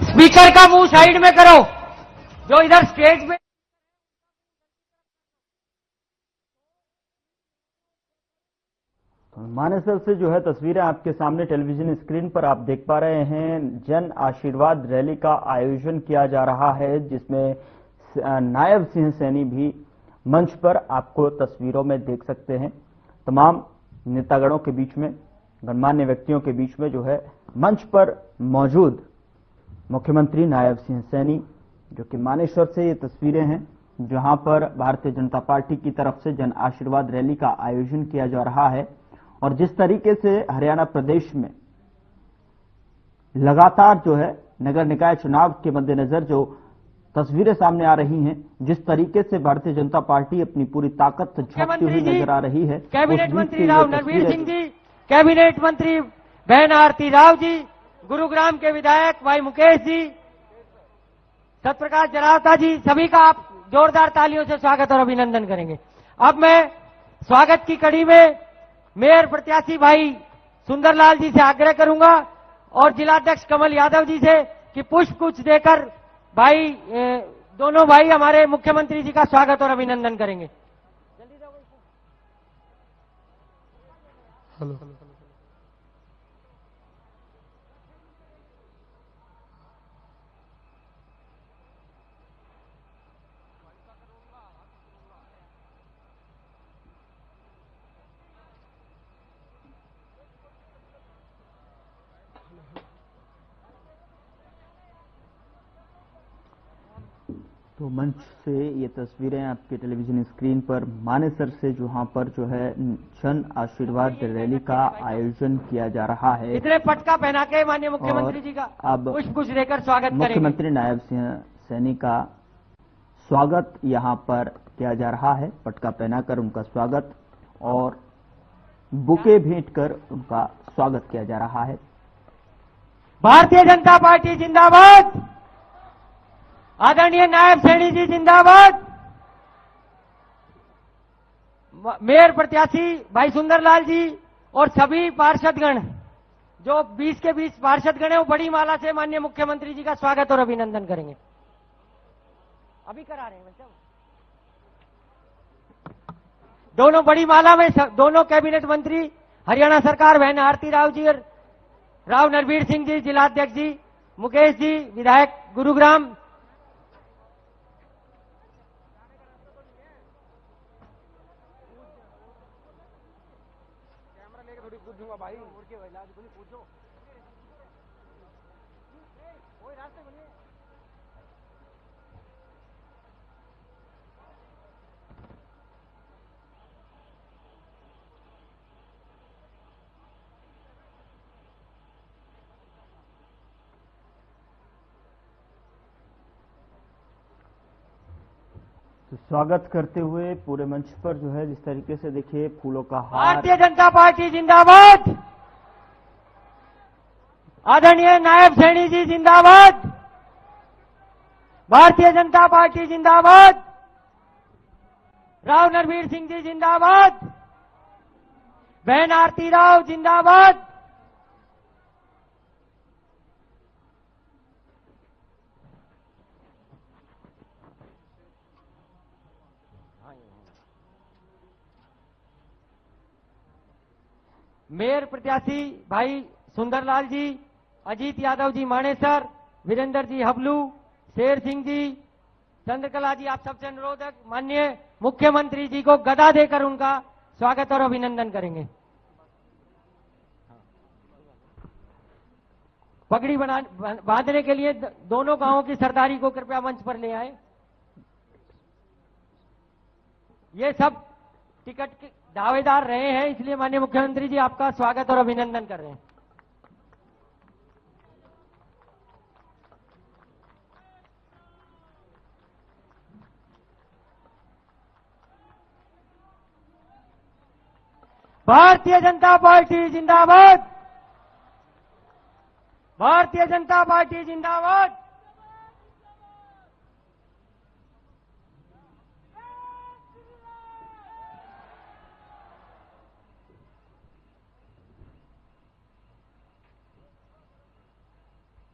Speaker का मुंह side में करो, जो इधर स्टेज पे। मानेसर से जो है तस्वीरें आपके सामने टेलीविजन स्क्रीन पर आप देख पा रहे हैं। जन आशीर्वाद रैली का आयोजन किया जा रहा है, जिसमें नायब सिंह सैनी भी मंच पर आपको तस्वीरों में देख सकते हैं। तमाम नेतागणों के बीच में, गणमान्य व्यक्तियों के बीच में जो है मंच पर मौजूद मुख्यमंत्री नायब सिंह सैनी, जो कि मानेसर से ये तस्वीरें हैं जहां पर भारतीय जनता पार्टी की तरफ से जन आशीर्वाद रैली का आयोजन किया जा रहा है। और जिस तरीके से हरियाणा प्रदेश में लगातार जो है नगर निकाय चुनाव के मद्देनजर जो तस्वीरें सामने आ रही हैं, जिस तरीके से भारतीय जनता पार्टी अपनी पूरी ताकत झोंकती हुई नजर आ रही है, कैबिनेट मंत्री राव नरवीर सिंह जी, कैबिनेट मंत्री बहन आरती राव जी, गुरुग्राम के विधायक भाई मुकेश जी, सत्यप्रकाश जरावता जी, सभी का आप जोरदार तालियों से स्वागत और अभिनंदन करेंगे। अब मैं स्वागत की कड़ी में मेयर प्रत्याशी भाई सुंदरलाल जी से आग्रह करूंगा और जिलाध्यक्ष कमल यादव जी से कि पुष्प कुछ देकर भाई दोनों भाई हमारे मुख्यमंत्री जी का स्वागत और अभिनंदन करेंगे। हेलो। तो मंच से ये तस्वीरें आपके टेलीविजन स्क्रीन पर मानेसर से जहां पर जो है जन आशीर्वाद रैली का आयोजन किया जा रहा है। इतने पटका पहना के माननीय मुख्यमंत्री जी का अब पुष्प कुछ देकर स्वागत करेंगे। मुख्यमंत्री नायब सिंह सैनी का स्वागत यहां पर किया जा रहा है। पटका पहनाकर उनका स्वागत और बुके भेंट कर उनका स्वागत किया जा रहा है। भारतीय जनता पार्टी जिंदाबाद, आदरणीय नायब सैनी जी जिंदाबाद, मेयर प्रत्याशी भाई सुंदरलाल जी और सभी पार्षदगण, जो 20 के 20 पार्षदगण है, वो बड़ी माला से माननीय मुख्यमंत्री जी का स्वागत और अभिनंदन करेंगे। अभी करा रहे हैं बच्चा। दोनों बड़ी माला में दोनों कैबिनेट मंत्री हरियाणा सरकार बहन आरती राव जी और राव नरवीर सिंह जी, जिलाध्यक्ष जी, मुकेश जी, विधायक गुरुग्राम, भाई उड़ के इलाज बोली पूछो कोई रास्ते बोलिए। तो स्वागत करते हुए पूरे मंच पर जो है जिस तरीके से देखिए फूलों का हार। भारतीय जनता पार्टी जिंदाबाद, आदरणीय नायब सैनी जी जिंदाबाद, भारतीय जनता पार्टी जिंदाबाद, राव नरवीर सिंह जी जिंदाबाद, बहन आरती राव जिंदाबाद, मेयर प्रत्याशी भाई सुंदरलाल जी, अजीत यादव जी मानेसर, वीरेंद्र जी हबलू, शेर सिंह जी, चंद्रकला जी, आप सबसे अनुरोध है माननीय मुख्यमंत्री जी को गदा देकर उनका स्वागत और अभिनंदन करेंगे। पगड़ी बांधने के लिए दोनों गांवों की सरदारी को कृपया मंच पर ले आए। ये सब टिकट के दावेदार रहे हैं, इसलिए माननीय मुख्यमंत्री जी आपका स्वागत और अभिनंदन कर रहे हैं। भारतीय जनता पार्टी जिंदाबाद, भारतीय जनता पार्टी जिंदाबाद।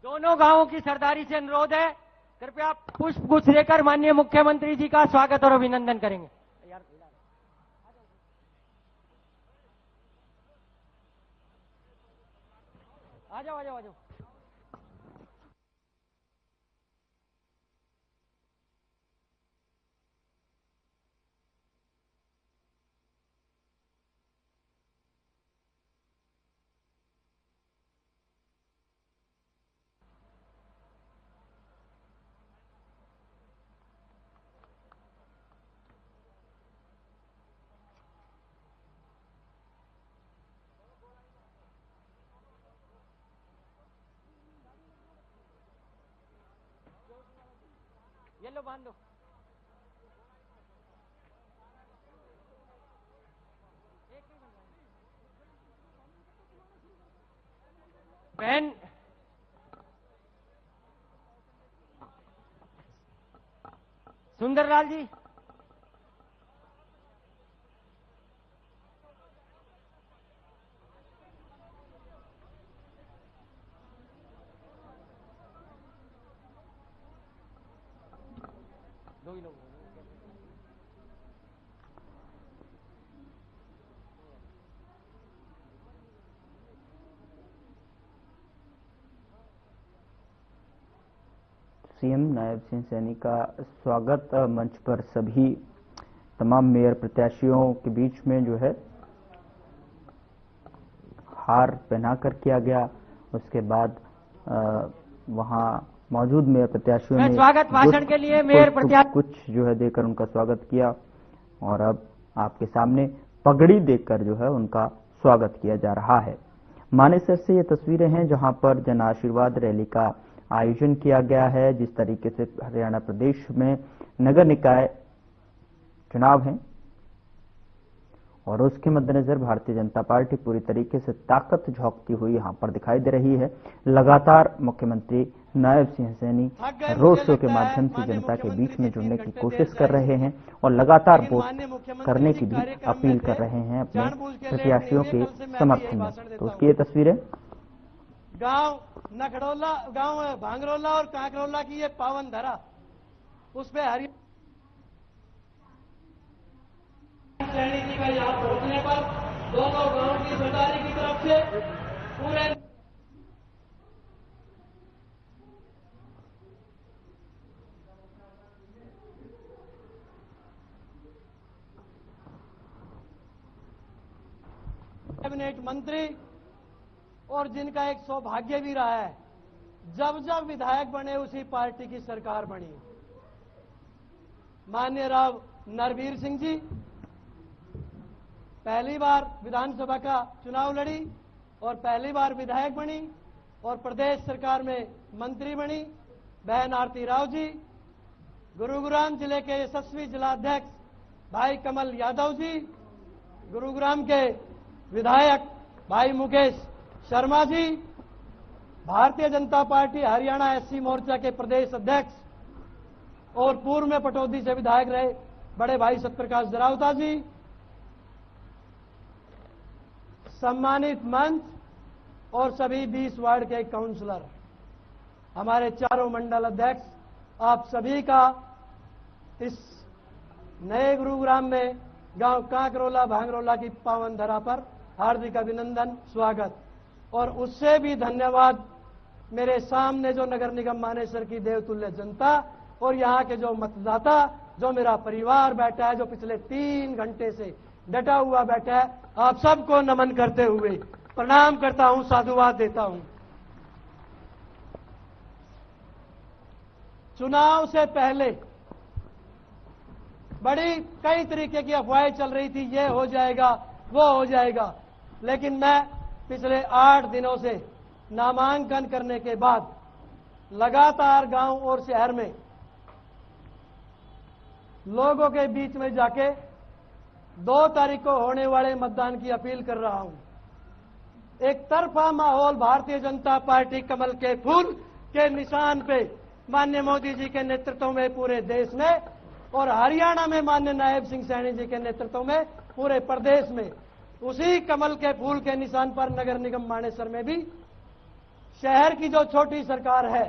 दोनों गांवों की सरदारी से अनुरोध है, कृपया पुष्प गुच्छ लेकर माननीय मुख्यमंत्री जी का स्वागत और अभिनंदन करेंगे। आ जाओ आ जाओ आ जाओ। ये लो बांध दो। बहन सुंदरलाल जी, दो ही लोग। सीएम नायब सिंह सैनी का स्वागत मंच पर सभी तमाम मेयर प्रत्याशियों के बीच में जो है हार पहनाकर किया गया। उसके बाद वहां मौजूद मेयर प्रत्याशियों ने स्वागत भाषण के लिए मेयर प्रत्याशी कुछ जो है देकर उनका स्वागत किया और अब आपके सामने पगड़ी देकर जो है उनका स्वागत किया जा रहा है। मानेसर से ये तस्वीरें हैं जहां पर जन आशीर्वाद रैली का आयोजन किया गया है। जिस तरीके से हरियाणा प्रदेश में नगर निकाय चुनाव हैं और उसके मद्देनजर भारतीय जनता पार्टी पूरी तरीके से ताकत झोंकती हुई यहां पर दिखाई दे रही है। लगातार मुख्यमंत्री नायब सिंह सैनी रोड शो के माध्यम से जनता के बीच में जुड़ने की कोशिश कर रहे हैं और लगातार वोट करने की भी अपील कर रहे हैं अपने प्रत्याशियों के समर्थन में। तो उसकी ये तस्वीरें गांव नखड़ोला, गांव भांगरोला और कांकरोला की ये पावन धरा, उस पे हरियाणा जी का यहाँ पहुंचने पर दोनों गांव की सरदारी की तरफ से पूरे कैबिनेट मंत्री और जिनका एक सौभाग्य भी रहा है, जब जब विधायक बने उसी पार्टी की सरकार बनी। माननीय राव नरवीर सिंह जी पहली बार विधानसभा का चुनाव लड़ी और पहली बार विधायक बनी और प्रदेश सरकार में मंत्री बनी। बहन आरती राव जी, गुरुग्राम जिले के यशस्वी जिलाध्यक्ष भाई कमल यादव जी, गुरुग्राम के विधायक भाई मुकेश शर्मा जी, भारतीय जनता पार्टी हरियाणा एससी मोर्चा के प्रदेश अध्यक्ष और पूर्व में पटौदी से विधायक रहे बड़े भाई सत्यप्रकाश जरावता जी, सम्मानित मंच और सभी 20 वार्ड के काउंसलर, हमारे चारों मंडल अध्यक्ष, आप सभी का इस नए गुरुग्राम में गांव कांकरोला भांगरोला की पावन धरा पर हार्दिक अभिनंदन, स्वागत। और उससे भी धन्यवाद मेरे सामने जो नगर निगम मानेसर की देवतुल्य जनता और यहाँ के जो मतदाता, जो मेरा परिवार बैठा है, जो पिछले 3 घंटे से डटा हुआ बैठा है, आप सबको नमन करते हुए प्रणाम करता हूं, साधुवाद देता हूं। चुनाव से पहले बड़ी कई तरीके की अफवाहें चल रही थी, ये हो जाएगा वो हो जाएगा, लेकिन मैं पिछले 8 दिनों से नामांकन करने के बाद लगातार गांव और शहर में लोगों के बीच में जाके 2 तारीख को होने वाले मतदान की अपील कर रहा हूं। एक तरफा माहौल भारतीय जनता पार्टी कमल के फूल के निशान पे माननीय मोदी जी के नेतृत्व में पूरे देश में और हरियाणा में माननीय नायब सिंह सैनी जी के नेतृत्व में पूरे प्रदेश में, उसी कमल के फूल के निशान पर नगर निगम मानेसर में भी शहर की जो छोटी सरकार है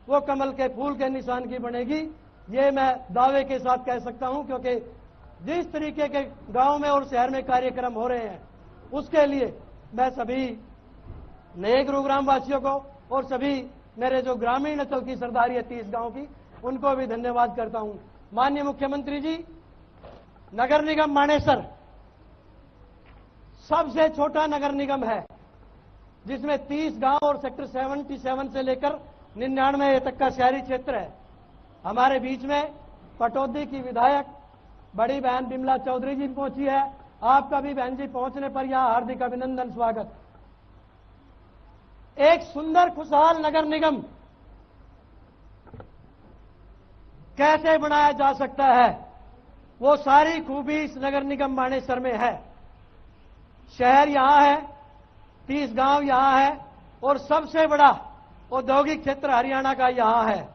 वो कमल के फूल के निशान की बनेगी। ये मैं दावे के साथ कह सकता हूं, क्योंकि जिस तरीके के गांव में और शहर में कार्यक्रम हो रहे हैं उसके लिए मैं सभी नए गुरुग्राम वासियों को और सभी मेरे जो ग्रामीण अंचल की सरदारी है 30 गांव की, उनको भी धन्यवाद करता हूं। माननीय मुख्यमंत्री जी, नगर निगम मानेसर सबसे छोटा नगर निगम है जिसमें 30 गांव और सेक्टर 77 से लेकर 99 तक का शहरी क्षेत्र है। हमारे बीच में पटौदी की विधायक बड़ी बहन बिमला चौधरी जी पहुंची है। आपका भी बहन जी पहुंचने पर यहां हार्दिक अभिनंदन, स्वागत। एक सुंदर खुशहाल नगर निगम कैसे बनाया जा सकता है, वो सारी खूबी इस नगर निगम मानेसर में है। शहर यहां है, 30 गांव यहां है और सबसे बड़ा औद्योगिक क्षेत्र हरियाणा का यहां है,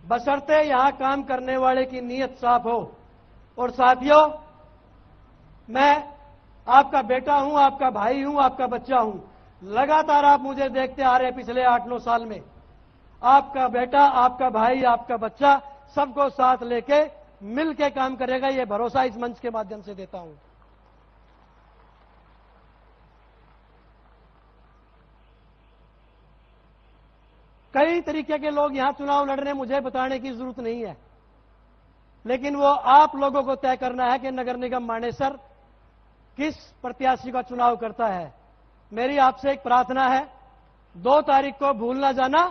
बशर्ते यहां काम करने वाले की नीयत साफ हो। और साथियों, मैं आपका बेटा हूं, आपका भाई हूं, आपका बच्चा हूं। लगातार आप मुझे देखते आ रहे हैं पिछले 8-9 साल में। आपका बेटा, आपका भाई, आपका बच्चा सबको साथ लेके मिल के काम करेगा, ये भरोसा इस मंच के माध्यम से देता हूं। कई तरीके के लोग यहां चुनाव लड़ रहे हैं, मुझे बताने की जरूरत नहीं है, लेकिन वो आप लोगों को तय करना है कि नगर निगम मानेसर किस प्रत्याशी का चुनाव करता है। मेरी आपसे एक प्रार्थना है, 2 तारीख को भूल ना जाना,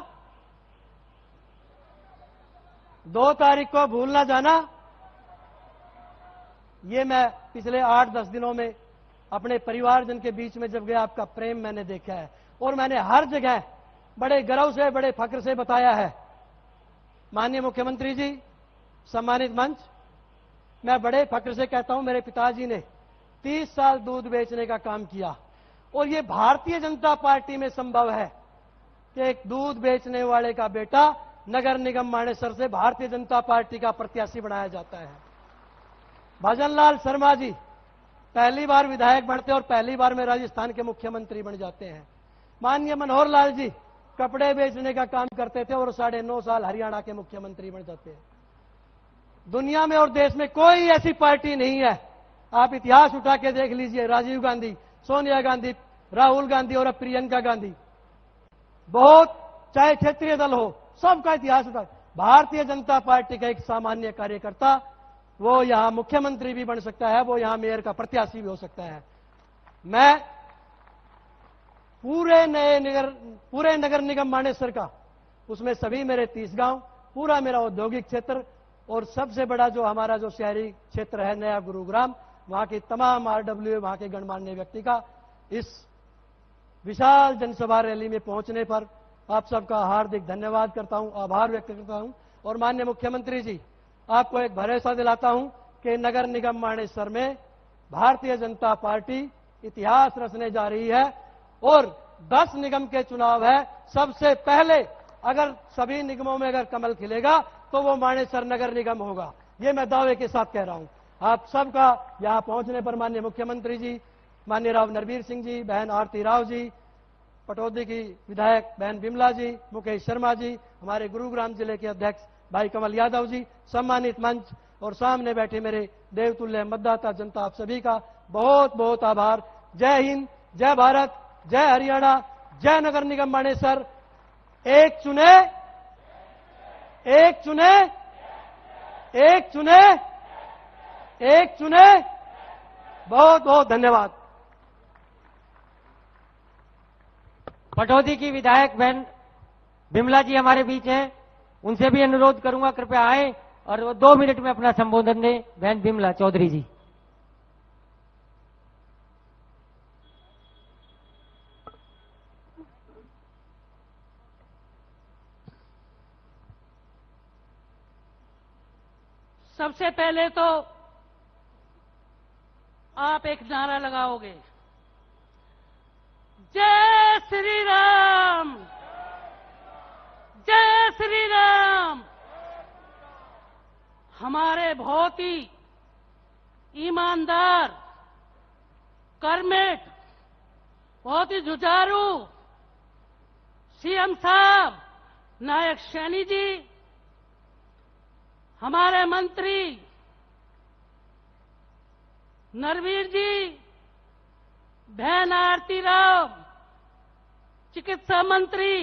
2 तारीख को भूल ना जाना। ये मैं पिछले 8-10 दिनों में अपने परिवारजन के बीच में जब गया, आपका प्रेम मैंने देखा है और मैंने हर जगह बड़े गर्व से, बड़े फक्र से बताया है। माननीय मुख्यमंत्री जी, सम्मानित मंच, मैं बड़े फक्र से कहता हूं, मेरे पिताजी ने 30 साल दूध बेचने का काम किया और ये भारतीय जनता पार्टी में संभव है कि एक दूध बेचने वाले का बेटा नगर निगम मानेसर से भारतीय जनता पार्टी का प्रत्याशी बनाया जाता है। भजनलाल शर्मा जी पहली बार विधायक बनते और पहली बार में राजस्थान के मुख्यमंत्री बन जाते हैं। माननीय मनोहर लाल जी कपड़े बेचने का काम करते थे और 9.5 साल हरियाणा के मुख्यमंत्री बन जाते हैं। दुनिया में और देश में कोई ऐसी पार्टी नहीं है, आप इतिहास उठा के देख लीजिए, राजीव गांधी, सोनिया गांधी, राहुल गांधी और अब प्रियंका गांधी, बहुत, चाहे क्षेत्रीय दल हो, सबका इतिहास उठा। भारतीय जनता पार्टी का एक सामान्य कार्यकर्ता वो यहां मुख्यमंत्री भी बन सकता है, वो यहां मेयर का प्रत्याशी भी हो सकता है। मैं पूरे नगर निगम मानेसर का, उसमें सभी मेरे 30 गांव, पूरा मेरा औद्योगिक क्षेत्र और सबसे बड़ा जो हमारा जो शहरी क्षेत्र है नया गुरुग्राम, वहां की तमाम आरडब्ल्यू, वहां के गणमान्य व्यक्ति का इस विशाल जनसभा रैली में पहुंचने पर आप सबका हार्दिक धन्यवाद करता हूं, आभार व्यक्त करता हूं। और माननीय मुख्यमंत्री जी, आपको एक भरोसा दिलाता हूं कि नगर निगम मानेसर में भारतीय जनता पार्टी इतिहास रचने जा रही है और 10 निगम के चुनाव है। सबसे पहले अगर सभी निगमों में अगर कमल खिलेगा तो वो मानेसर नगर निगम होगा, ये मैं दावे के साथ कह रहा हूं। आप सबका यहां पहुंचने पर माननीय मुख्यमंत्री जी, माननीय राव नरवीर सिंह जी, बहन आरती राव जी, पटौदी की विधायक बहन बिमला जी, मुकेश शर्मा जी, हमारे गुरुग्राम जिले के अध्यक्ष भाई कमल यादव जी, सम्मानित मंच और सामने बैठे मेरे देवतुल्य मतदाता जनता, आप सभी का बहुत बहुत आभार। जय हिंद, जय भारत, जय हरियाणा, जय नगर निगम मानेसर। एक चुने, एक चुने, एक चुने, एक चुने। बहुत बहुत धन्यवाद। पटौदी की विधायक बहन बिमला जी हमारे बीच हैं, उनसे भी अनुरोध करूंगा कृपया आए और वो 2 मिनट में अपना संबोधन दें। बहन बिमला चौधरी जी। सबसे पहले तो आप एक नारा लगाओगे, जय श्री राम, जय श्री राम। हमारे बहुत ही ईमानदार, कर्मठ, बहुत ही जुझारू सीएम साहब नायक सैनी जी, हमारे मंत्री नरवीर जी, बहन आरती राव, चिकित्सा मंत्री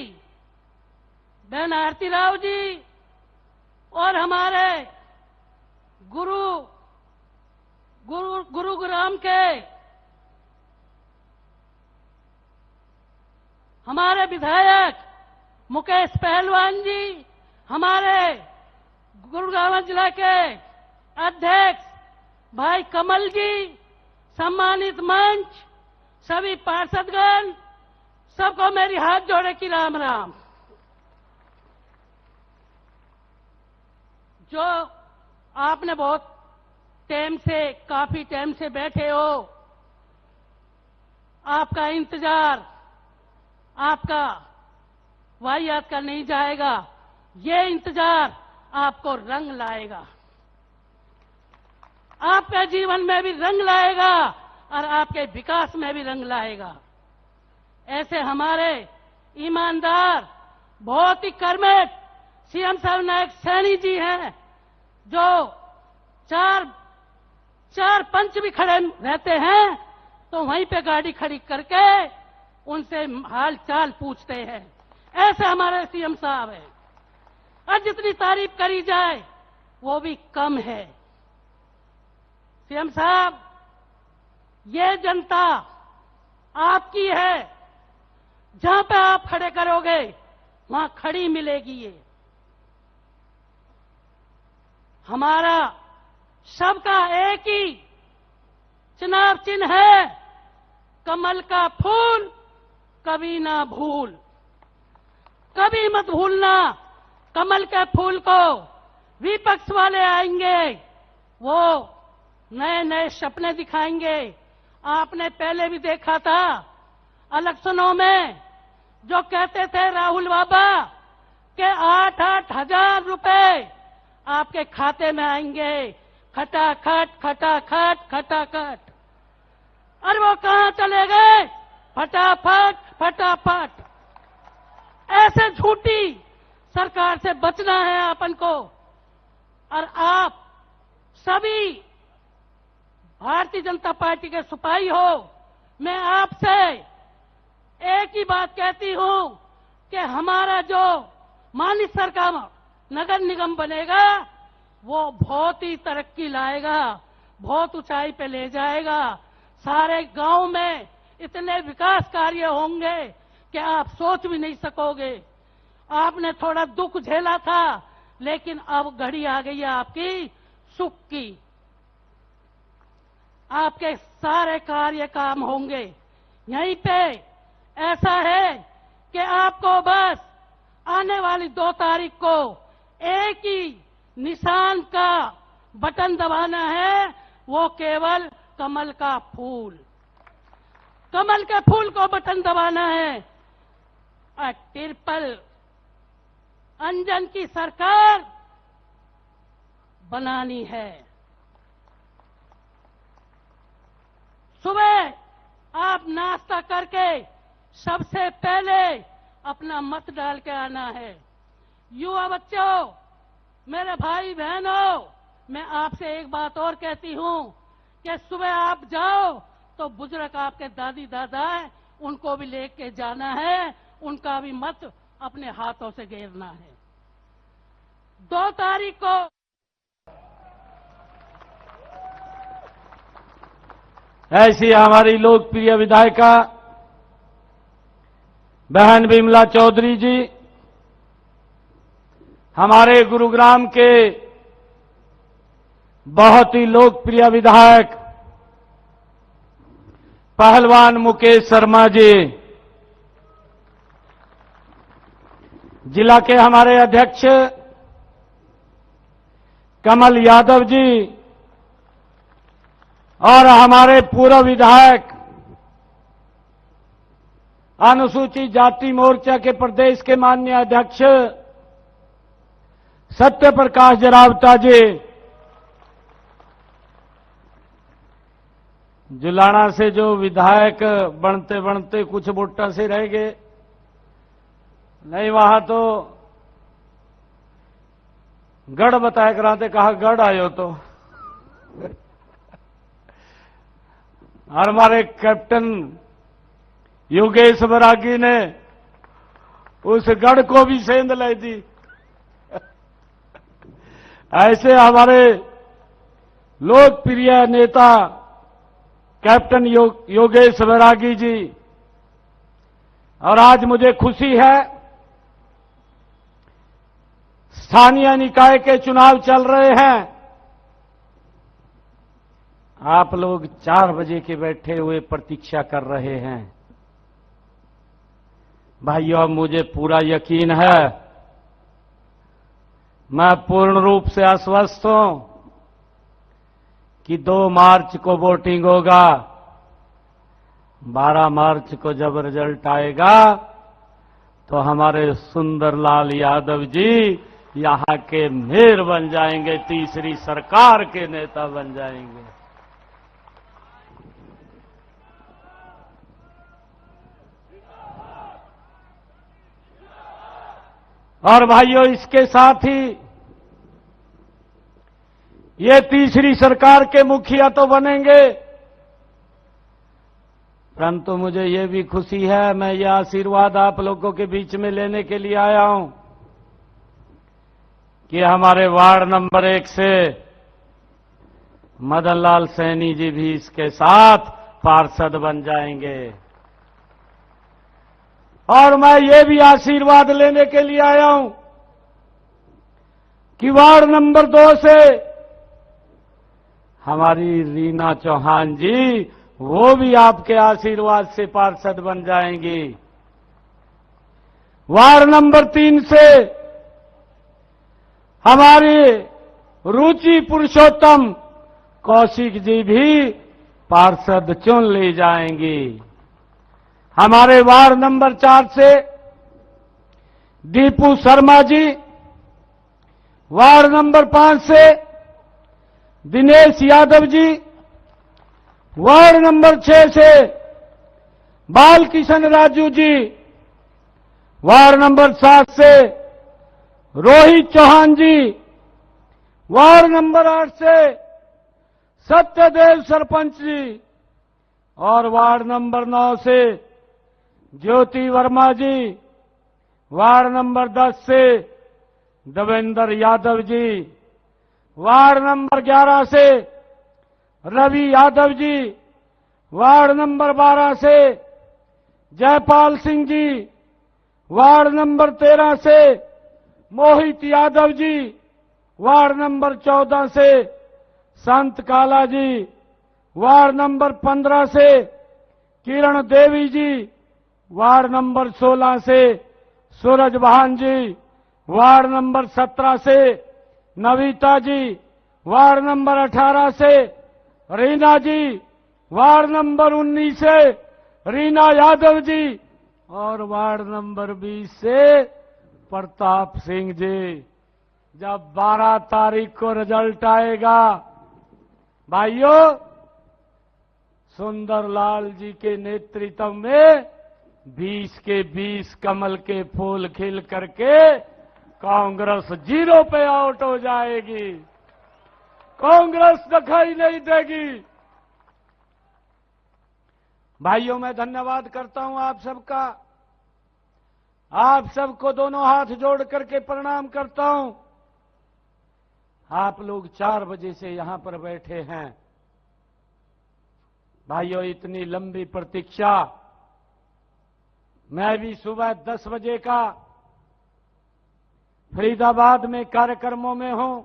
बहन आरती राव जी, और हमारे गुरुग्राम के हमारे विधायक मुकेश पहलवान जी, हमारे गुरुग्राम जिला के अध्यक्ष भाई कमल जी, सम्मानित मंच, सभी पार्षदगण, सबको मेरी हाथ जोड़े की राम राम। जो आपने बहुत काफी टाइम से बैठे हो, आपका इंतजार आपका वाहियात का नहीं जाएगा, ये इंतजार आपको रंग लाएगा, आपके जीवन में भी रंग लाएगा और आपके विकास में भी रंग लाएगा। ऐसे हमारे ईमानदार, बहुत ही कर्मठ सीएम साहब नायक सैनी जी हैं, जो चार पंच भी खड़े रहते हैं तो वहीं पे गाड़ी खड़ी करके उनसे हाल चाल पूछते हैं। ऐसे हमारे सीएम साहब हैं, और जितनी तारीफ करी जाए वो भी कम है। सीएम साहब, ये जनता आपकी है, जहां पे आप खड़े करोगे वहां खड़ी मिलेगी। ये हमारा सबका एक ही चुनाव चिन्ह है, कमल का फूल कभी ना भूल। कभी मत भूलना, कमल के फूल को विपक्ष वाले आएंगे, वो नए नए सपने दिखाएंगे। आपने पहले भी देखा था इलेक्शनों में, जो कहते थे राहुल बाबा के 8-8 हजार रुपए आपके खाते में आएंगे, खटाखट खटाखट खटाखट, और वो कहां चले गए? फटाफट फटाफट। ऐसे झूठी सरकार से बचना है अपन को। और आप सभी भारतीय जनता पार्टी के सिपाही हो, मैं आपसे एक ही बात कहती हूं कि हमारा जो माननीय सरकार नगर निगम बनेगा वो बहुत ही तरक्की लाएगा, बहुत ऊंचाई पे ले जाएगा। सारे गांव में इतने विकास कार्य होंगे कि आप सोच भी नहीं सकोगे। आपने थोड़ा दुख झेला था, लेकिन अब घड़ी आ गई है आपकी सुख की। आपके सारे कार्य काम होंगे। यहीं पे ऐसा है कि आपको बस आने वाली 2 तारीख को एक ही निशान का बटन दबाना है, वो केवल कमल का फूल। कमल के फूल को बटन दबाना है और ट्रिपल इंजन की सरकार बनानी है। सुबह आप नाश्ता करके सबसे पहले अपना मत डाल के आना है। युवा बच्चों, मेरे भाई बहनों, मैं आपसे एक बात और कहती हूं कि सुबह आप जाओ तो बुजुर्ग आपके दादी दादा है, उनको भी लेके जाना है, उनका भी मत अपने हाथों से घेरना है। 2 तारीख को ऐसी हमारी लोकप्रिय विधायिका बहन विमला चौधरी जी, हमारे गुरुग्राम के बहुत ही लोकप्रिय विधायक पहलवान मुकेश शर्मा जी, जिला के हमारे अध्यक्ष कमल यादव जी और हमारे पूर्व विधायक अनुसूचित जाति मोर्चा के प्रदेश के माननीय अध्यक्ष सत्य प्रकाश जरावता जी, जुलाना से जो विधायक बनते बनते कुछ वोटा से रह गए, नहीं वहां तो गढ़ बताया कराते, कहा गढ़ आयो तो। और हमारे कैप्टन योगेश बरागी ने उस गढ़ को भी सेंध लाई दी। ऐसे हमारे लोकप्रिय नेता कैप्टन योगेश बरागी जी, और आज मुझे खुशी है, स्थानीय निकाय के चुनाव चल रहे हैं, आप लोग 4 बजे के बैठे हुए प्रतीक्षा कर रहे हैं। भाइयों, मुझे पूरा यकीन है, मैं पूर्ण रूप से आश्वस्त हूं कि 2 मार्च को वोटिंग होगा। 12 मार्च को जब रिजल्ट आएगा तो हमारे सुंदरलाल यादव जी यहां के मेयर बन जाएंगे, तीसरी सरकार के नेता बन जाएंगे। और भाइयों, इसके साथ ही ये तीसरी सरकार के मुखिया तो बनेंगे, परंतु मुझे ये भी खुशी है, मैं ये आशीर्वाद आप लोगों के बीच में लेने के लिए आया हूं कि हमारे वार्ड नंबर 1 से मदन लाल सैनी जी भी इसके साथ पार्षद बन जाएंगे। और मैं ये भी आशीर्वाद लेने के लिए आया हूं कि वार्ड नंबर 2 से हमारी रीना चौहान जी, वो भी आपके आशीर्वाद से पार्षद बन जाएंगी। वार्ड नंबर 3 से हमारी रुचि पुरुषोत्तम कौशिक जी भी पार्षद चुन ली जाएंगी। हमारे वार्ड नंबर 4 से दीपू शर्मा जी, वार्ड नंबर 5 से दिनेश यादव जी, वार्ड नंबर 6 से बालकिशन राजू जी, वार्ड नंबर 7 से रोहित चौहान जी, वार्ड नंबर 8 से सत्यदेव सरपंच जी, और वार्ड नंबर 9 से ज्योति वर्मा जी, वार्ड नंबर 10 से देवेंद्र यादव जी, वार्ड नंबर 11 से रवि यादव जी, वार्ड नंबर 12 से जयपाल सिंह जी, वार्ड नंबर 13 से मोहित यादव जी, वार्ड नंबर 14 से संत काला जी, वार्ड नंबर 15 से किरण देवी जी, वार्ड नंबर 16 से सूरज बहान जी, वार्ड नंबर 17 से नवीता जी, वार्ड नंबर 18 से रीना जी, वार्ड नंबर 19 से रीना यादव जी, और वार्ड नंबर 20 से प्रताप सिंह जी। जब 12 तारीख को रिजल्ट आएगा, भाइयों, सुंदरलाल जी के नेतृत्व में 20 के 20 कमल के फूल खिल करके कांग्रेस 0 पे आउट हो जाएगी। कांग्रेस दिखाई नहीं देगी। भाइयों, मैं धन्यवाद करता हूं आप सबका। आप सबको दोनों हाथ जोड़ करके प्रणाम करता हूं। आप लोग 4 बजे से यहां पर बैठे हैं। भाइयों, इतनी लंबी प्रतीक्षा, मैं भी सुबह 10 बजे का फरीदाबाद में कार्यक्रमों में हूं।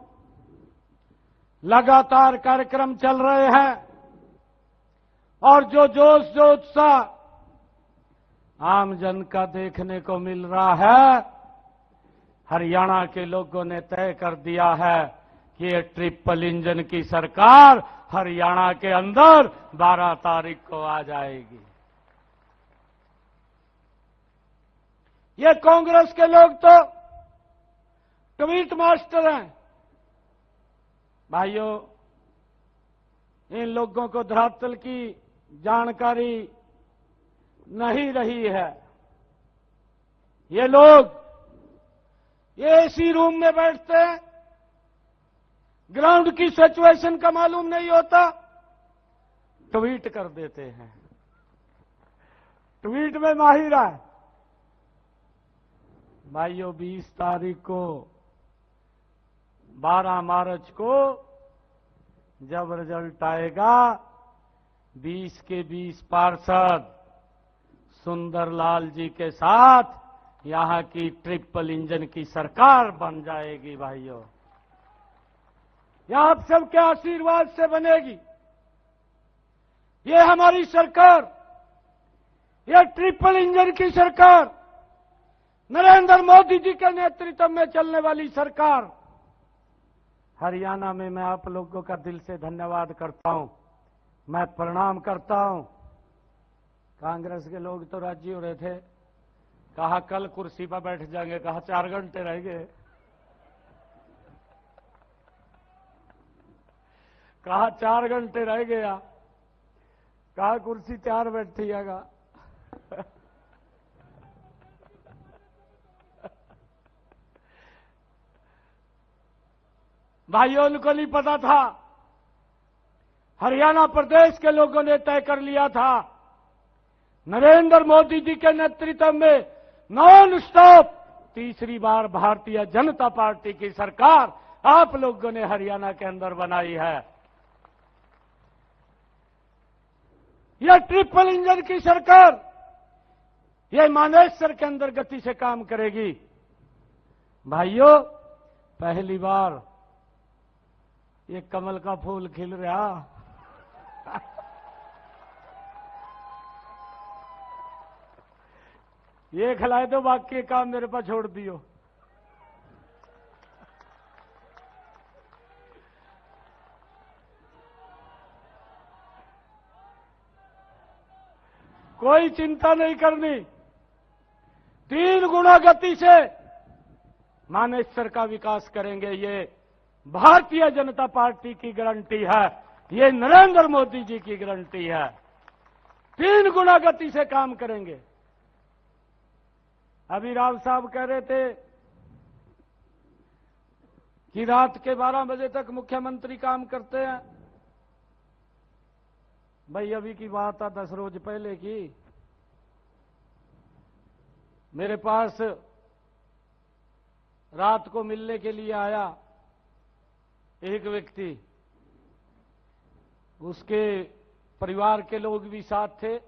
लगातार कार्यक्रम चल रहे हैं और जो जोश जो उत्साह आम जन का देखने को मिल रहा है, हरियाणा के लोगों ने तय कर दिया है कि ये ट्रिपल इंजन की सरकार हरियाणा के अंदर 12 तारीख को आ जाएगी। ये कांग्रेस के लोग तो ट्वीट मास्टर हैं। भाइयों, इन लोगों को धरातल की जानकारी नहीं रही है। ये लोग एसी रूम में बैठते हैं, ग्राउंड की सिचुएशन का मालूम नहीं होता, ट्वीट कर देते हैं। ट्वीट में माहिर है। भाइयों, 20 तारीख को 12 मार्च को जब रिजल्ट आएगा, 20 के 20 पार्षद सुंदरलाल जी के साथ यहां की ट्रिपल इंजन की सरकार बन जाएगी। भाइयों, यह आप सबके आशीर्वाद से बनेगी। ये हमारी सरकार, ये ट्रिपल इंजन की सरकार, नरेंद्र मोदी जी के नेतृत्व में चलने वाली सरकार। हरियाणा में मैं आप लोगों का दिल से धन्यवाद करता हूं, मैं प्रणाम करता हूं। कांग्रेस के लोग तो राजी हो रहे थे, कहा कल कुर्सी पर बैठ जाएंगे, कहा 4 घंटे रह गए, कहा 4 घंटे रह गया, कहा कुर्सी 4 बैठिएगा। भाइयों, उनको नहीं पता था, हरियाणा प्रदेश के लोगों ने तय कर लिया था, नरेंद्र मोदी जी के नेतृत्व में नॉन स्टॉप तीसरी बार भारतीय जनता पार्टी की सरकार आप लोगों ने हरियाणा के अंदर बनाई है। यह ट्रिपल इंजन की सरकार, यह मानेसर के अंदर गति से काम करेगी। भाइयों, पहली बार ये कमल का फूल खिल रहा। ये खिलाए दो, बाकी काम मेरे पास छोड़ दियो। कोई चिंता नहीं करनी, 3 गुना गति से मानेसर का विकास करेंगे। ये भारतीय जनता पार्टी की गारंटी है, ये नरेंद्र मोदी जी की गारंटी है। 3 गुना गति से काम करेंगे। अभी राव साहब कह रहे थे कि रात के 12 बजे तक मुख्यमंत्री काम करते हैं। भाई, अभी की बात है 10 रोज पहले की। मेरे पास रात को मिलने के लिए आया एक व्यक्ति, उसके परिवार के लोग भी साथ थे।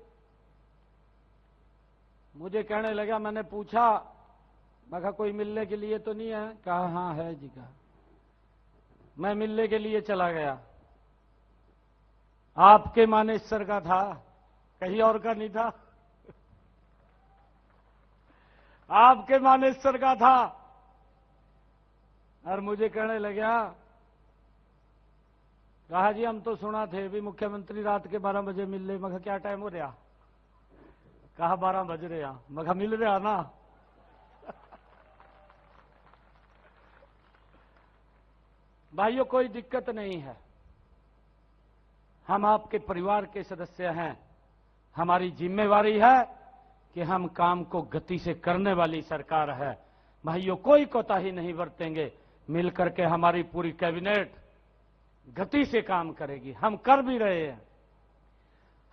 मुझे कहने लगा, मैंने पूछा, मैं कहा कोई मिलने के लिए तो नहीं है? कहा हाँ है जी। कहा मैं मिलने के लिए चला गया, आपके मानेसर का था, कहीं और का नहीं था, आपके मानेसर का था। और मुझे कहने लगा, कहा जी हम तो सुना थे भी मुख्यमंत्री रात के 12 बजे मिल ले। मैं कहा क्या टाइम हो रहा? कहा 12 बज रहे हैं। मैं कहा मिल रहा ना। भाइयों, कोई दिक्कत नहीं है, हम आपके परिवार के सदस्य हैं। हमारी जिम्मेवारी है कि हम काम को गति से करने वाली सरकार है। भाइयों, कोई कोताही नहीं बरतेंगे। मिलकर के हमारी पूरी कैबिनेट गति से काम करेगी, हम कर भी रहे हैं।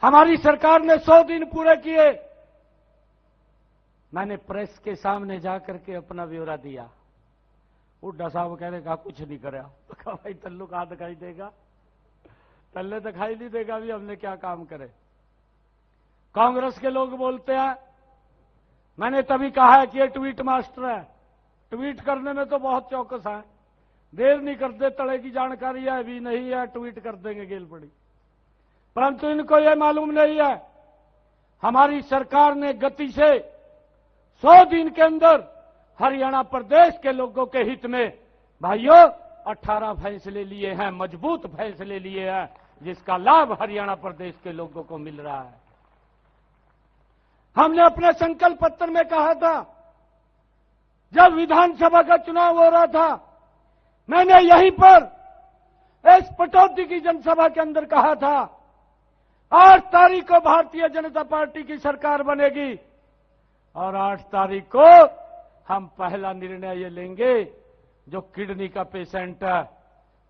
हमारी सरकार ने 100 दिन पूरे किए। मैंने प्रेस के सामने जाकर के अपना ब्यौरा दिया। उड्डा साहब कह रहे, कहा कुछ नहीं करा। तो कहा भाई तल्लू कहां दिखाई देगा, तल्ले दिखाई नहीं देगा भी हमने क्या काम करे। कांग्रेस के लोग बोलते हैं, मैंने तभी कहा है कि ये ट्वीट मास्टर है, ट्वीट करने में तो बहुत चौकस है, देर नहीं करते, तड़े की जानकारी है भी नहीं है, ट्वीट कर देंगे गेल पड़ी। परंतु इनको यह मालूम नहीं है, हमारी सरकार ने गति से 100 दिन के अंदर हरियाणा प्रदेश के लोगों के हित में भाइयों 18 फैसले लिए हैं, मजबूत फैसले लिए हैं, जिसका लाभ हरियाणा प्रदेश के लोगों को मिल रहा है। हमने अपने संकल्प पत्र में कहा था जब विधानसभा का चुनाव हो रहा था, मैंने यहीं पर इस पटौदी की जनसभा के अंदर कहा था 8 तारीख को भारतीय जनता पार्टी की सरकार बनेगी और 8 तारीख को हम पहला निर्णय ये लेंगे, जो किडनी का पेशेंट है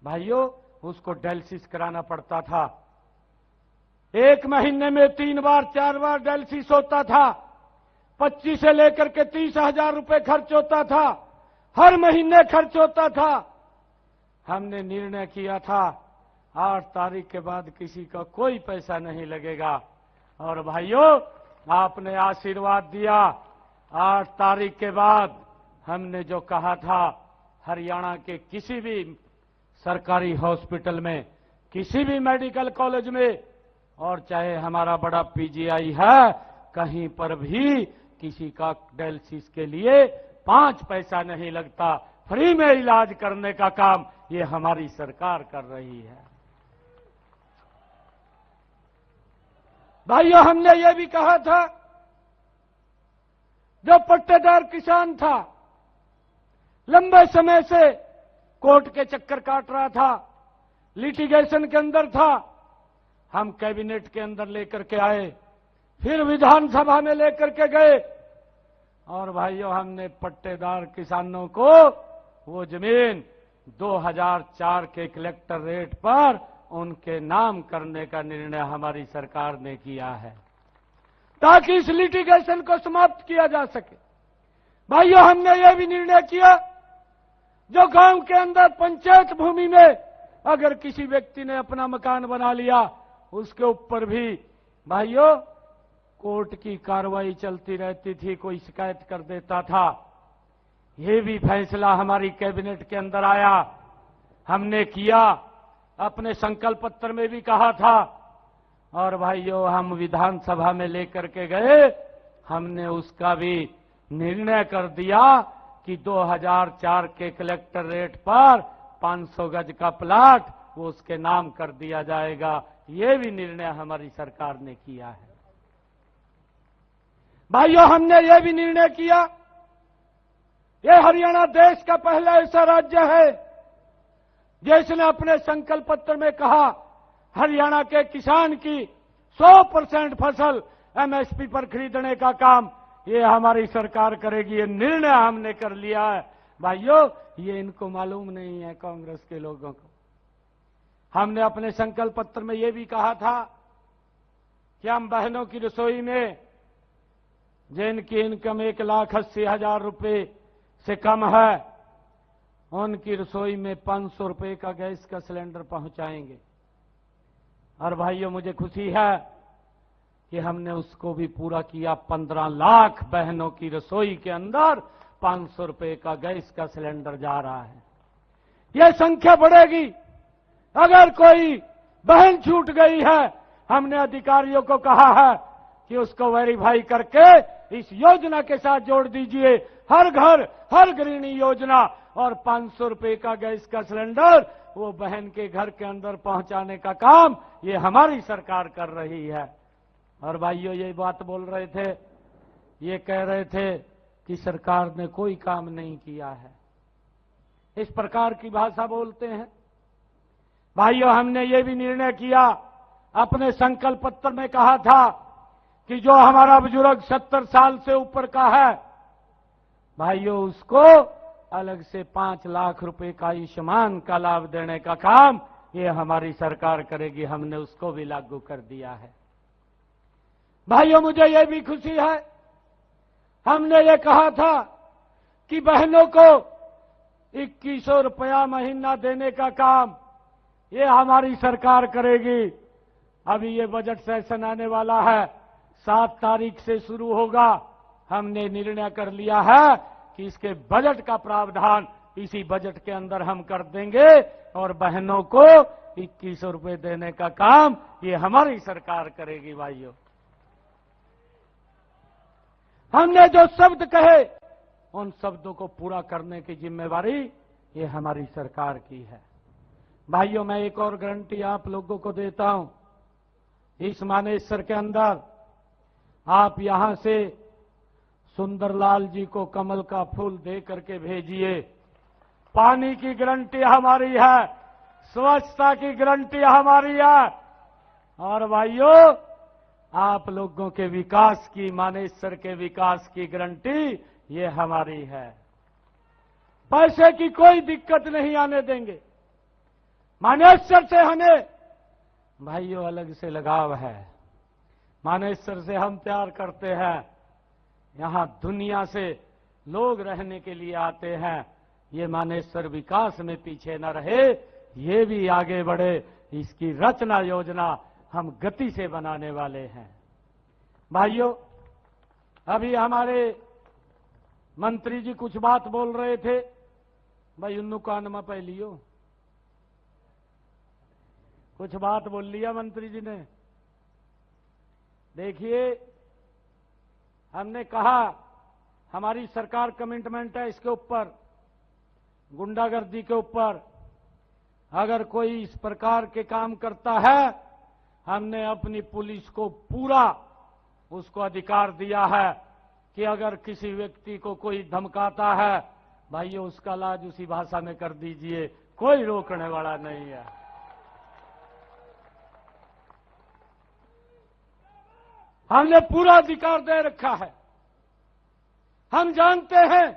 भाइयों, उसको डायलिसिस कराना पड़ता था। 1 महीने में 3 बार 4 बार डायलिसिस होता था। 25 से लेकर के 30,000 रुपए खर्च होता था, हर महीने खर्च होता था। हमने निर्णय किया था 8 तारीख के बाद किसी का कोई पैसा नहीं लगेगा। और भाइयों, आपने आशीर्वाद दिया। 8 तारीख के बाद हमने जो कहा था, हरियाणा के किसी भी सरकारी हॉस्पिटल में, किसी भी मेडिकल कॉलेज में, और चाहे हमारा बड़ा पीजीआई है, कहीं पर भी किसी का डायलिसिस के लिए 5 पैसा नहीं लगता। फ्री में इलाज करने का काम ये हमारी सरकार कर रही है। भाइयों, हमने ये भी कहा था, जो पट्टेदार किसान था, लंबे समय से कोर्ट के चक्कर काट रहा था, लिटिगेशन के अंदर था, हम कैबिनेट के अंदर लेकर के आए, फिर विधानसभा में लेकर के गए, और भाइयों हमने पट्टेदार किसानों को वो जमीन 2004 के कलेक्टर रेट पर उनके नाम करने का निर्णय हमारी सरकार ने किया है, ताकि इस लिटिगेशन को समाप्त किया जा सके। भाइयों, हमने ये भी निर्णय किया, जो गांव के अंदर पंचायत भूमि में अगर किसी व्यक्ति ने अपना मकान बना लिया, उसके ऊपर भी भाइयों कोर्ट की कार्रवाई चलती रहती थी, कोई शिकायत कर देता था। ये भी फैसला हमारी कैबिनेट के अंदर आया, हमने किया, अपने संकल्प पत्र में भी कहा था, और भाइयों हम विधानसभा में लेकर के गए, हमने उसका भी निर्णय कर दिया कि 2004 के कलेक्टर रेट पर 500 गज का प्लाट वो उसके नाम कर दिया जाएगा। ये भी निर्णय हमारी सरकार ने किया है। भाइयों, हमने ये भी निर्णय किया, ये हरियाणा देश का पहला ऐसा राज्य है जिसने अपने संकल्प पत्र में कहा, हरियाणा के किसान की 100% फसल एमएसपी पर खरीदने का काम ये हमारी सरकार करेगी। ये निर्णय हमने कर लिया है। भाइयों, ये इनको मालूम नहीं है, कांग्रेस के लोगों को। हमने अपने संकल्प पत्र में ये भी कहा था कि हम बहनों की रसोई में जिनकी इनकम 1,80,000 रुपए से कम है, उनकी रसोई में 500 रुपए का गैस का सिलेंडर पहुंचाएंगे। और भाइयों, मुझे खुशी है कि हमने उसको भी पूरा किया। 15 लाख बहनों की रसोई के अंदर 500 रुपए का गैस का सिलेंडर जा रहा है। यह संख्या बढ़ेगी। अगर कोई बहन छूट गई है, हमने अधिकारियों को कहा है कि उसको वेरीफाई करके इस योजना के साथ जोड़ दीजिए। हर घर हर गृहिणी योजना और 500 रुपए का गैस का सिलेंडर वो बहन के घर के अंदर पहुंचाने का काम ये हमारी सरकार कर रही है। और भाइयों, ये बात बोल रहे थे, ये कह रहे थे कि सरकार ने कोई काम नहीं किया है, इस प्रकार की भाषा बोलते हैं। भाइयों, हमने ये भी निर्णय किया, अपने संकल्प पत्र में कहा था कि जो हमारा बुजुर्ग 70 साल से ऊपर का है, भाइयों उसको अलग से 5 लाख रुपए का आयुष्मान का लाभ देने का काम ये हमारी सरकार करेगी। हमने उसको भी लागू कर दिया है। भाइयों, मुझे ये भी खुशी है, हमने ये कहा था कि बहनों को 2100 रुपया महीना देने का काम ये हमारी सरकार करेगी। अभी ये बजट सेशन आने वाला है, 7 तारीख से शुरू होगा। हमने निर्णय कर लिया है कि इसके बजट का प्रावधान इसी बजट के अंदर हम कर देंगे और बहनों को 2100 रुपए देने का काम ये हमारी सरकार करेगी। भाइयों, हमने जो शब्द कहे उन शब्दों को पूरा करने की जिम्मेवारी ये हमारी सरकार की है। भाइयों, मैं एक और गारंटी आप लोगों को देता हूं, इस मानेसर के अंदर आप यहां से सुंदरलाल जी को कमल का फूल दे करके भेजिए। पानी की गारंटी हमारी है, स्वच्छता की गारंटी हमारी है, और भाइयों आप लोगों के विकास की, मानेसर के विकास की गारंटी ये हमारी है। पैसे की कोई दिक्कत नहीं आने देंगे। मानेसर से हमें भाइयों अलग से लगाव है। मानेसर से हम प्यार करते हैं। यहां दुनिया से लोग रहने के लिए आते हैं। ये मानेसर विकास में पीछे न रहे, ये भी आगे बढ़े, इसकी रचना योजना हम गति से बनाने वाले हैं। भाइयों, अभी हमारे मंत्री जी कुछ बात बोल रहे थे, भाई उन्नु कान में पह लियो, कुछ बात बोल लिया मंत्री जी ने। देखिए, हमने कहा हमारी सरकार कमिटमेंट है इसके ऊपर, गुंडागर्दी के ऊपर। अगर कोई इस प्रकार के काम करता है, हमने अपनी पुलिस को पूरा उसको अधिकार दिया है कि अगर किसी व्यक्ति को कोई धमकाता है, भाइयों उसका इलाज उसी भाषा में कर दीजिए, कोई रोकने वाला नहीं है। हमने पूरा अधिकार दे रखा है। हम जानते हैं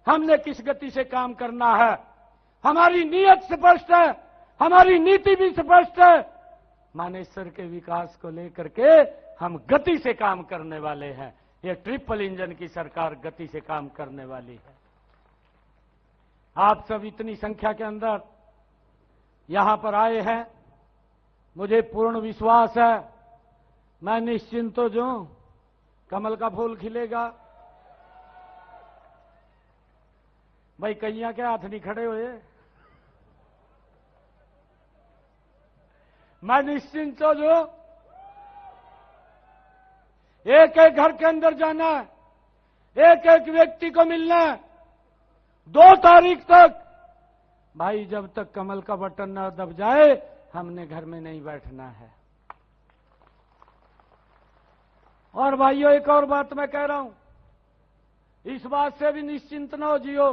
हमने किस गति से काम करना है। हमारी नीयत स्पष्ट है, हमारी नीति भी स्पष्ट है। मानेसर के विकास को लेकर के हम गति से काम करने वाले हैं। ये ट्रिपल इंजन की सरकार गति से काम करने वाली है। आप सब इतनी संख्या के अंदर यहां पर आए हैं, मुझे पूर्ण विश्वास है, मैं निश्चिंत तो जो कमल का फूल खिलेगा। भाई कईया के हाथ नहीं खड़े हुए, मैं निश्चिंत तो जो एक एक घर के अंदर जाना है, एक एक व्यक्ति को मिलना है 2 तारीख तक। भाई जब तक कमल का बटन न दब जाए, हमने घर में नहीं बैठना है। और भाइयों, एक और बात मैं कह रहा हूं, इस बात से भी निश्चिंत न हो जियो,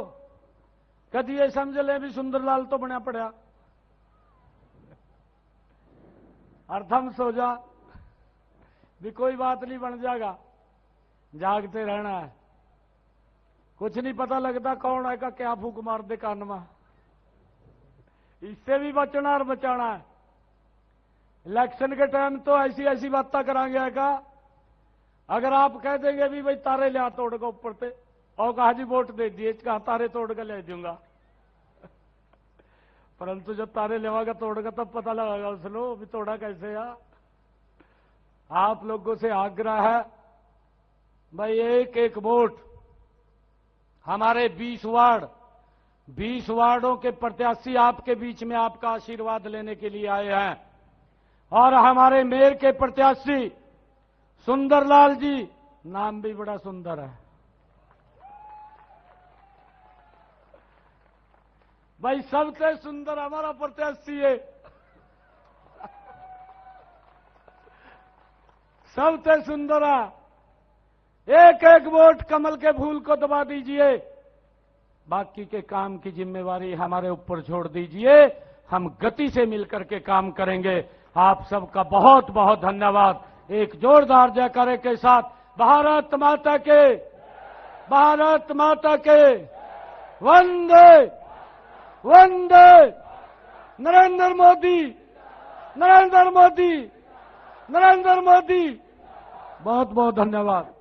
कभी ये समझ ले भी सुंदरलाल तो बना पड़ा, अर्थम सो जा भी कोई बात नहीं, बन जाएगा। जागते रहना है, कुछ नहीं पता लगता कौन आएगा क्या फूक मार दे कान में। इससे भी बचना और बचाना है। इलेक्शन के टाइम तो ऐसी ऐसी बातें करांगे का, अगर आप कह देंगे भी भाई तारे ले तोड़ के ऊपर पे, और कहा जी वोट दे दिए, कहा तारे तोड़ के ले दूंगा। परंतु जब तारे लेवागा तोड़ के तब पता लगेगा उसको भी तोड़ा कैसे है। आप लोगों से आग्रह है, भाई एक एक वोट हमारे 20 वार्डों के प्रत्याशी आपके बीच में आपका आशीर्वाद लेने के लिए आए हैं। और हमारे मेयर के प्रत्याशी सुंदरलाल जी, नाम भी बड़ा सुंदर है भाई, सबसे सुंदर हमारा प्रत्याशी है, सबसे सुंदर है। एक एक वोट कमल के फूल को दबा दीजिए, बाकी के काम की जिम्मेवारी हमारे ऊपर छोड़ दीजिए। हम गति से मिलकर के काम करेंगे। आप सबका बहुत बहुत धन्यवाद। एक जोरदार जयकारे के साथ भारत माता के, भारत माता के, वंदे वंदे, नरेंद्र मोदी, नरेंद्र मोदी, नरेंद्र मोदी। बहुत बहुत धन्यवाद।